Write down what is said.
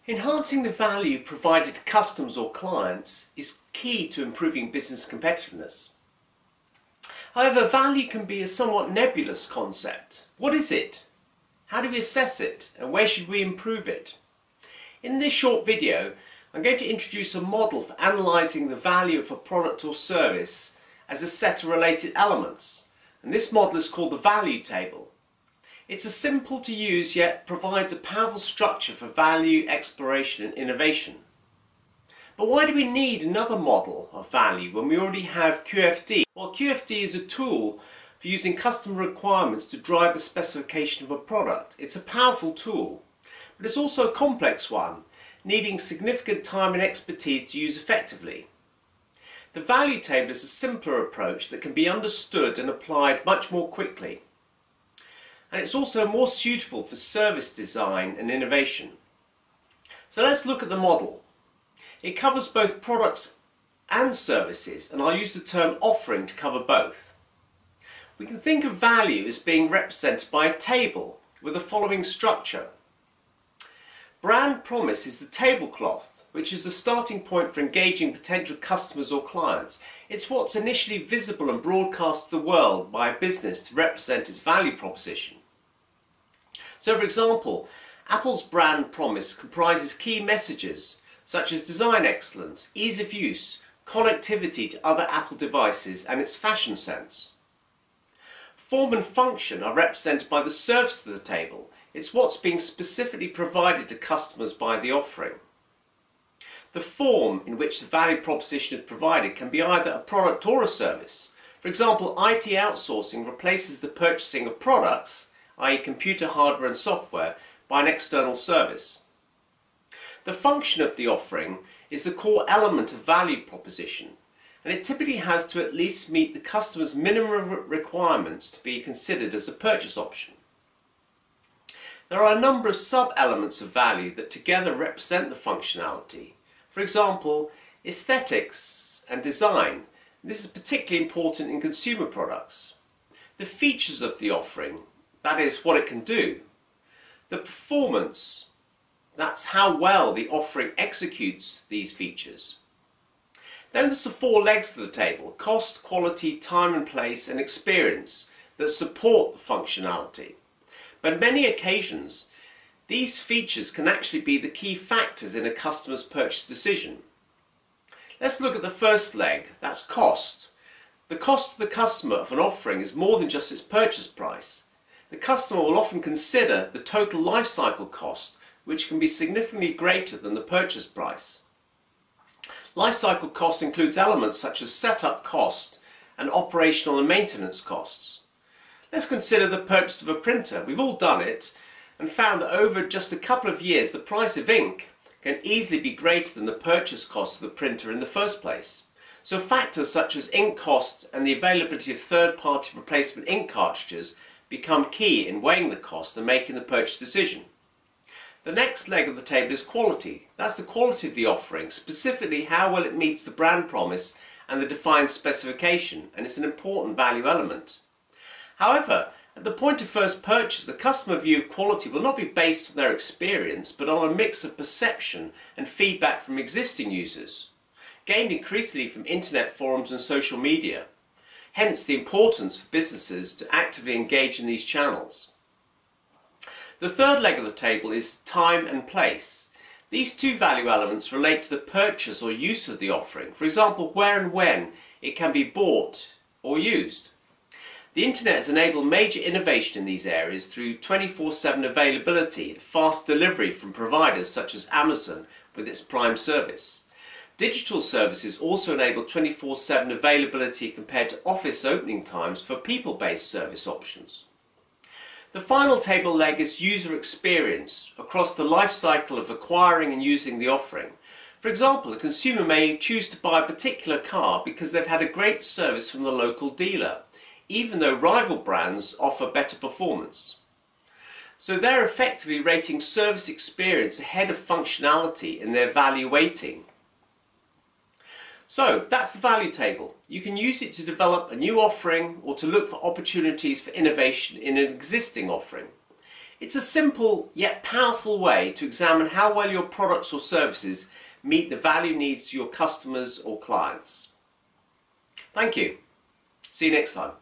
Enhancing the value provided to customers or clients is key to improving business competitiveness. However, value can be a somewhat nebulous concept. What is it? How do we assess it? And where should we improve it? In this short video, I'm going to introduce a model for analysing the value of a product or service as a set of related elements. And this model is called the value table. It's a simple to use yet provides a powerful structure for value, exploration and innovation. But why do we need another model of value when we already have QFD? Well, QFD is a tool for using customer requirements to drive the specification of a product. It's a powerful tool, but it's also a complex one, needing significant time and expertise to use effectively. The value table is a simpler approach that can be understood and applied much more quickly. And it's also more suitable for service design and innovation. So let's look at the model. It covers both products and services, and I'll use the term offering to cover both. We can think of value as being represented by a table with the following structure. Brand promise is the tablecloth, which is the starting point for engaging potential customers or clients. It's what's initially visible and broadcast to the world by a business to represent its value proposition. So for example, Apple's brand promise comprises key messages such as design excellence, ease of use, connectivity to other Apple devices and its fashion sense. Form and function are represented by the surface of the table. It's what's being specifically provided to customers by the offering. The form in which the value proposition is provided can be either a product or a service. For example, IT outsourcing replaces the purchasing of products, i.e. computer hardware and software, by an external service. The function of the offering is the core element of value proposition, and it typically has to at least meet the customer's minimum requirements to be considered as a purchase option. There are a number of sub-elements of value that together represent the functionality. For example, aesthetics and design. This is particularly important in consumer products. The features of the offering, that is what it can do. The performance, that's how well the offering executes these features. Then there's the four legs of the table: cost, quality, time and place and experience that support the functionality. But on many occasions, these features can actually be the key factors in a customer's purchase decision. Let's look at the first leg, that's cost. The cost to the customer of an offering is more than just its purchase price. The customer will often consider the total lifecycle cost, which can be significantly greater than the purchase price. Lifecycle cost includes elements such as setup cost and operational and maintenance costs. Let's consider the purchase of a printer. We've all done it and found that over just a couple of years the price of ink can easily be greater than the purchase cost of the printer in the first place. So factors such as ink costs and the availability of third-party replacement ink cartridges become key in weighing the cost and making the purchase decision. The next leg of the table is quality. That's the quality of the offering, specifically how well it meets the brand promise and the defined specification, and it's an important value element. However, at the point of first purchase, the customer view of quality will not be based on their experience, but on a mix of perception and feedback from existing users, gained increasingly from internet forums and social media. Hence the importance for businesses to actively engage in these channels. The third leg of the table is time and place. These two value elements relate to the purchase or use of the offering. For example, where and when it can be bought or used. The internet has enabled major innovation in these areas through 24/7 availability and fast delivery from providers such as Amazon with its Prime service. Digital services also enable 24/7 availability compared to office opening times for people-based service options. The final table leg is user experience across the life cycle of acquiring and using the offering. For example, a consumer may choose to buy a particular car because they've had a great service from the local dealer, even though rival brands offer better performance. So they're effectively rating service experience ahead of functionality in their value weighting. So that's the value table. You can use it to develop a new offering or to look for opportunities for innovation in an existing offering. It's a simple yet powerful way to examine how well your products or services meet the value needs of your customers or clients. Thank you. See you next time.